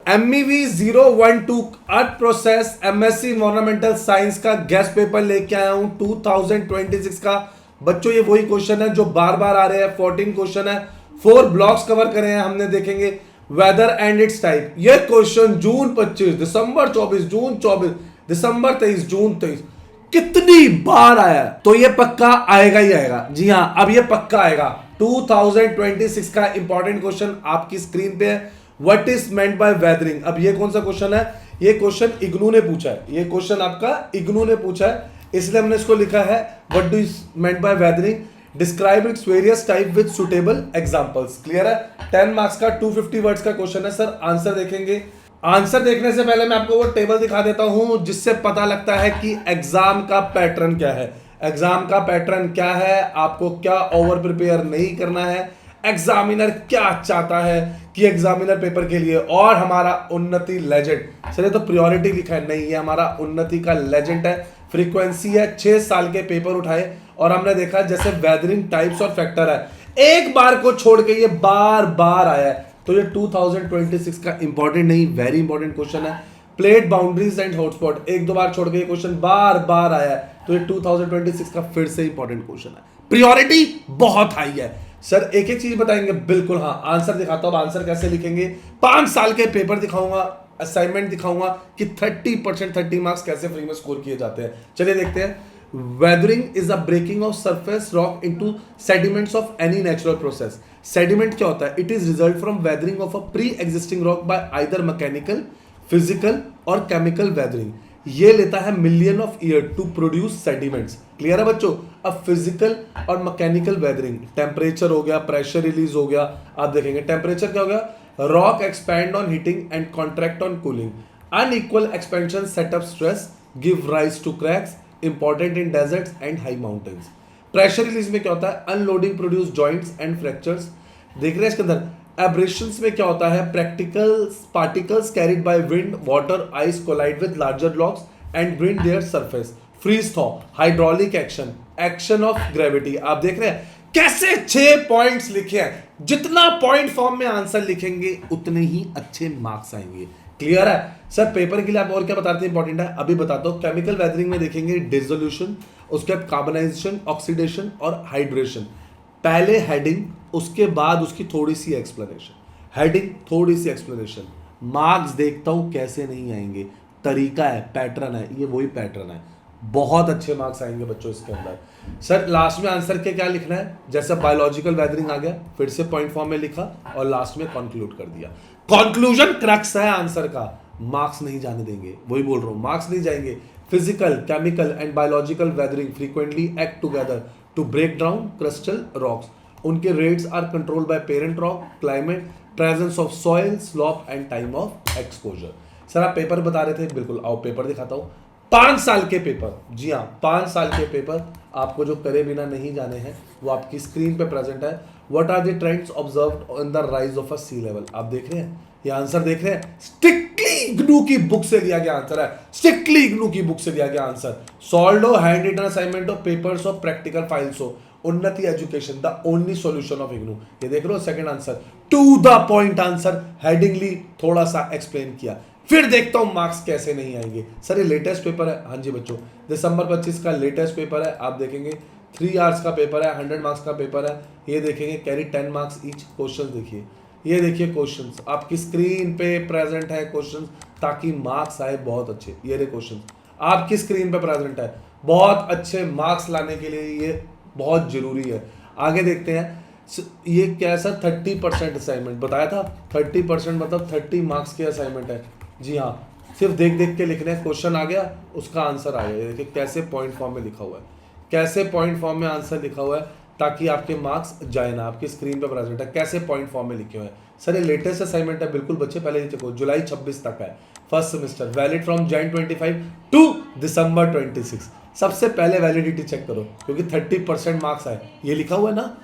MEV 012 अर्थ process MSc environmental science का guest paper लेके आया हूं 2026 का। बच्चों ये वही क्वेश्चन है जो बार बार आ रहे हैं। 14 क्वेश्चन है, 4 ब्लॉक्स कवर करे हैं हमने। देखेंगे वेदर एंड इट्स टाइप। ये क्वेश्चन जून 25, दिसंबर 24, जून 24, दिसंबर 23, जून 23 कितनी बार आया है, तो ये पक्का आएगा ही आएगा। जी हाँ, अब ये पक्का आएगा। 2026 का इंपॉर्टेंट क्वेश्चन आपकी स्क्रीन पे है। What is meant by weathering. अब ये कौन सा क्वेश्चन है? ये क्वेश्चन इग्नू ने पूछा है। ये क्वेश्चन आपका इग्नू ने पूछा है, इसलिए हमने इसको लिखा है what is meant by weathering. Describe its various type with suitable examples. Clear है? 10 मार्क्स का 250 वर्ड्स का क्वेश्चन है सर। आंसर देखेंगे। आंसर देखने से पहले मैं आपको वो टेबल दिखा देता हूं जिससे पता लगता है कि एग्जाम का पैटर्न क्या है। एग्जाम का पैटर्न क्या है, आपको क्या ओवर प्रिपेयर नहीं करना है, एग्जामिनर क्या चाहता है कि एग्जामिनर पेपर के लिए, और हमारा उन्नति लेजेंड। सर ये तो प्रायोरिटी लिखा है, नहीं ये हमारा उन्नति का लेजेंड है। फ्रीक्वेंसी है 6 साल के पेपर उठाए और हमने देखा जैसे वेदरिंग टाइप्स और फैक्टर है, एक बार को छोड़ के ये बार बार आया है। तो ये 2026 का इंपॉर्टेंट नहीं, वेरी इंपॉर्टेंट क्वेश्चन है। प्लेट बाउंड्रीज एंड हॉटस्पॉट, एक दो बार छोड़ के ये क्वेश्चन बार बार आया है, तो ये 2026 का फिर से इंपॉर्टेंट क्वेश्चन है। प्रायोरिटी बहुत हाई है सर। एक एक चीज बताएंगे, बिल्कुल हाँ। आंसर दिखाता हूं, आंसर कैसे लिखेंगे। 5 साल के पेपर दिखाऊंगा, असाइनमेंट दिखाऊंगा कि 30% 30 मार्क्स कैसे फ्री में स्कोर किए जाते हैं। चलिए देखते हैं। Weathering is a breaking of surface rock into sediments of any natural process. Sediment क्या होता है? It is result from weathering of a pre existing rock by either mechanical, physical और केमिकल वेदरिंग। ये लेता है million of year to produce sediments. Clear है बच्चों? अब फिजिकल और मैकेनिकल वेदरिंग, टेम्परेचर हो गया, प्रेशर रिलीज हो गया। आप देखेंगे टेम्परेचर क्या हो गया, rock expand on heating and contract on cooling. Unequal expansion set up stress give rise to cracks, important in deserts and high mountains. Pressure release में क्या होता है, unloading produce joints and fractures. देख रहे हैं इसके अंदर। एब्रेशंस में क्या होता है, particles carried by wind, water, ice collide with larger blocks and bring their surface. Freeze thaw, hydraulic action, action of gravity. आप देख रहे हैं कैसे 6 पॉइंट्स लिखे हैं। जितना पॉइंट फॉर्म में आंसर लिखेंगे उतने ही अच्छे मार्क्स आएंगे। क्लियर है सर? पेपर के लिए आप और क्या बताते हैं इंपॉर्टेंट है, अभी बताता हूं। केमिकल वेदरिंग में देखेंगे डिसोल्यूशन, उसके बाद कार्बनाइजेशन, ऑक्सीडेशन और हाइड्रेशन। पहले हेडिंग, उसके बाद उसकी थोड़ी सी एक्सप्लेनेशन। हेडिंग, थोड़ी सी एक्सप्लेनेशन। मार्क्स देखता हूं कैसे नहीं आएंगे, तरीका है, पैटर्न है, ये वही पैटर्न है। बहुत अच्छे मार्क्स आएंगे बच्चों इसके अंदर। सर लास्ट में आंसर के क्या लिखना है, जैसे बायोलॉजिकल वेदरिंग आ गया, फिर से पॉइंट फॉर्म में लिखा और लास्ट में कंक्लूड कर दिया। कंक्लूजन क्रक्स है आंसर का, मार्क्स नहीं जाने देंगे, वही बोल रहा हूं, मार्क्स नहीं जाएंगे। Physical, chemical and biological weathering frequently act together to break down crystal rocks. उनके rates are controlled by parent rock, climate, presence of soil, slope and time of exposure. Sir आप पेपर बता रहे थे, बिल्कुल आओ paper दिखाता हूं। 5 साल के पेपर, जी हाँ 5 साल के पेपर आपको जो करे बिना नहीं जाने हैं वो आपकी स्क्रीन पे प्रेजेंट है। What are the trends observed in the rise of a sea level. आप देख रहे हैं, ये आंसर देख रहे हैं, स्ट्रिक्टली इग्नू की बुक से दिया गया आंसर है। स्ट्रिक्टली इग्नू की बुक से दिया गया आंसर। सॉल्व्ड हो, हैंड रिटन असाइनमेंट हो, पेपर्स हो, प्रैक्टिकल फाइल्स हो, Unnati education the only solution of IGNOU. ये देख लो second answer, to the point answer, headingly थोड़ा सा एक्सप्लेन किया। फिर देखता हूं मार्क्स कैसे नहीं आएंगे। सर ये लेटेस्ट पेपर है, हाँ जी बच्चों, दिसंबर 25 का लेटेस्ट पेपर है। आप देखेंगे 3 आवर्स का पेपर है, 100 मार्क्स का पेपर है। ये देखेंगे कैरी 10 मार्क्स ईच। क्वेश्चन देखिए, ये देखिए क्वेश्चंस आपकी स्क्रीन पे प्रेजेंट है क्वेश्चंस, ताकि मार्क्स आए बहुत अच्छे। ये रे क्वेश्चंस आपकी स्क्रीन पे प्रेजेंट है। बहुत अच्छे मार्क्स लाने के लिए ये बहुत जरूरी है। आगे देखते हैं, ये क्या है सर, 30% असाइनमेंट बताया था। 30% मतलब 30 मार्क्स के असाइनमेंट है। जी हाँ, सिर्फ देख देख के लिखने, क्वेश्चन आ गया उसका आंसर आ गया। देखिए कैसे पॉइंट फॉर्म में लिखा हुआ है, कैसे पॉइंट फॉर्म में आंसर लिखा हुआ है, ताकि आपके मार्क्स जाए ना। आपकी स्क्रीन पे प्रेजेंट है कैसे पॉइंट फॉर्म में लिखे हुए हैं। सर ये लेटेस्ट असाइनमेंट है, बिल्कुल बच्चे पहले ही चेको, जुलाई 26 तक है, first semester, valid from Jan 25 to December 26। सबसे पहले वैलिडिटी चेक करो, क्योंकि 30% मार्क्स आए, ये लिखा हुआ है ना।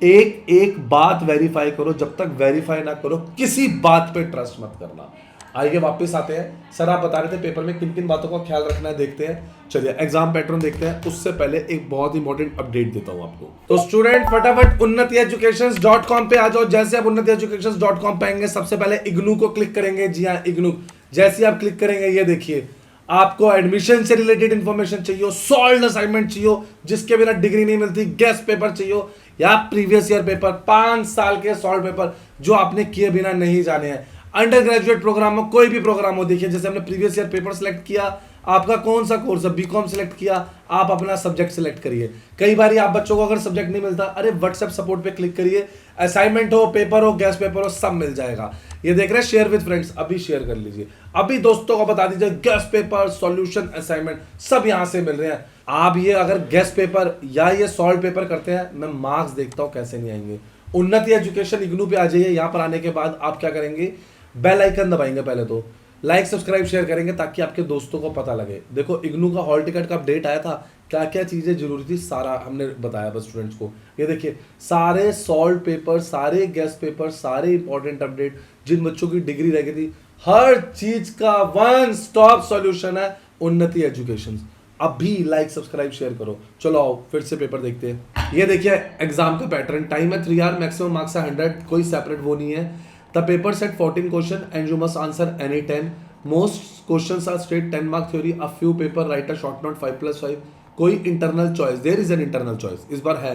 एक एक बात वेरीफाई करो, जब तक वेरीफाई ना करो किसी बात पे ट्रस्ट मत करना। आइए वापस आते हैं। सर आप बता रहे थे पेपर में किन किन बातों का ख्याल रखना है, देखते हैं। चलिए एग्जाम पैटर्न देखते हैं। उससे पहले एक बहुत इंपॉर्टेंट अपडेट देता हूं आपको। तो स्टूडेंट फटाफट unnatieducations.com पे आ जाओ। जैसे आप unnatieducations.com पे आएंगे सबसे पहले इग्नू को क्लिक करेंगे। जी हाँ, इग्नू जैसे आप क्लिक करेंगे ये देखिए आपको एडमिशन से रिलेटेड इंफॉर्मेशन चाहिए, सॉल्व असाइनमेंट चाहिए जिसके बिना डिग्री नहीं मिलती, गेस्ट पेपर चाहिए या प्रीवियस ईयर पेपर, 5 साल के सॉल्व पेपर जो आपने किए बिना नहीं जाने हैं। अंडर ग्रेजुएट प्रोग्राम हो, कोई भी प्रोग्राम हो, देखिए जैसे हमने प्रीवियस ईयर पेपर सेलेक्ट किया, आपका कौन सा कोर्स है, बीकॉम सेलेक्ट किया, आप अपना सब्जेक्ट सेलेक्ट करिए। कई बार आप बच्चों को अगर सब्जेक्ट नहीं मिलता, अरे व्हाट्सएप सपोर्ट पे क्लिक करिए, असाइनमेंट हो, पेपर हो, गेस्ट पेपर हो, सब मिल जाएगा। ये देख रहे हैं शेयर विद फ्रेंड्स, अभी शेयर कर लीजिए, अभी दोस्तों को बता दीजिए गेस्ट पेपर, सॉल्यूशन, असाइनमेंट सब यहां से मिल रहे हैं। आप ये अगर गेस्ट पेपर या ये सॉल्व पेपर करते हैं, मैं मार्क्स देखता हूं कैसे नहीं आएंगे। उन्नति एजुकेशन इग्नू पे आ जाइए। यहां पर आने के बाद आप क्या करेंगे, बेल आइकन दबाएंगे, पहले तो लाइक सब्सक्राइब शेयर करेंगे ताकि आपके दोस्तों को पता लगे। देखो इग्नू का हॉल टिकट का अपडेट आया था, क्या क्या चीजें जरूरी थी सारा हमने बताया बस स्टूडेंट्स को। ये देखिए सारे सॉल्व पेपर, सारे गेस्ट पेपर, सारे इंपॉर्टेंट अपडेट, जिन बच्चों की डिग्री रह गई थी, हर चीज का वन स्टॉप सॉल्यूशन है उन्नति एजुकेशन। अभी लाइक सब्सक्राइब शेयर करो। चलो आओ फिर से पेपर देखते हैं। ये देखिए एग्जाम का पैटर्न, टाइम है 3 आवर, मैक्सिमम मार्क्स है 100, कोई सेपरेट वो नहीं है। The paper set 14 question and you must answer any 10. Most questions are straight 10 mark theory. A few paper write a short note 5+5. कोई internal choice, there is an internal choice. इस बार है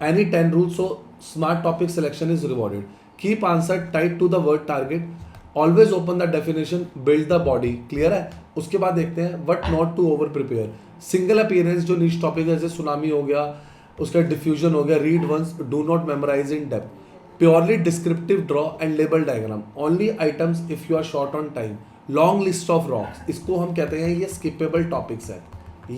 any 10 rules, so smart topic selection is rewarded. Keep answer tight to the word target. Always open the definition. Build the body. Clear है? उसके बाद देखते हैं what not to over prepare. Single appearance जो niche topic है जैसे tsunami हो गया, उसका diffusion हो गया, read once, do not memorize in depth. Purely descriptive draw and label diagram. Only items if you are short on time. Long list of rocks. इसको हम कहते हैं ये skippable topics है।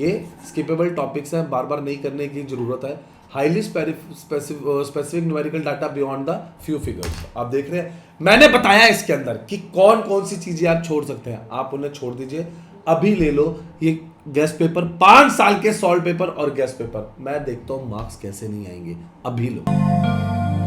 ये skippable topics हैं, बार बार नहीं करने की जरूरत है। Highly specific numerical data beyond the few figures. आप देख रहे हैं, मैंने बताया इसके अंदर कि कौन कौन सी चीजें आप छोड़ सकते हैं, आप उन्हें छोड़ दीजिए। अभी ले लो ये गेस्ट पेपर, 5 साल के सॉल्व पेपर और गेस्ट पेपर। मैं देखता हूँ मार्क्स कैसे नहीं आएंगे, अभी लो।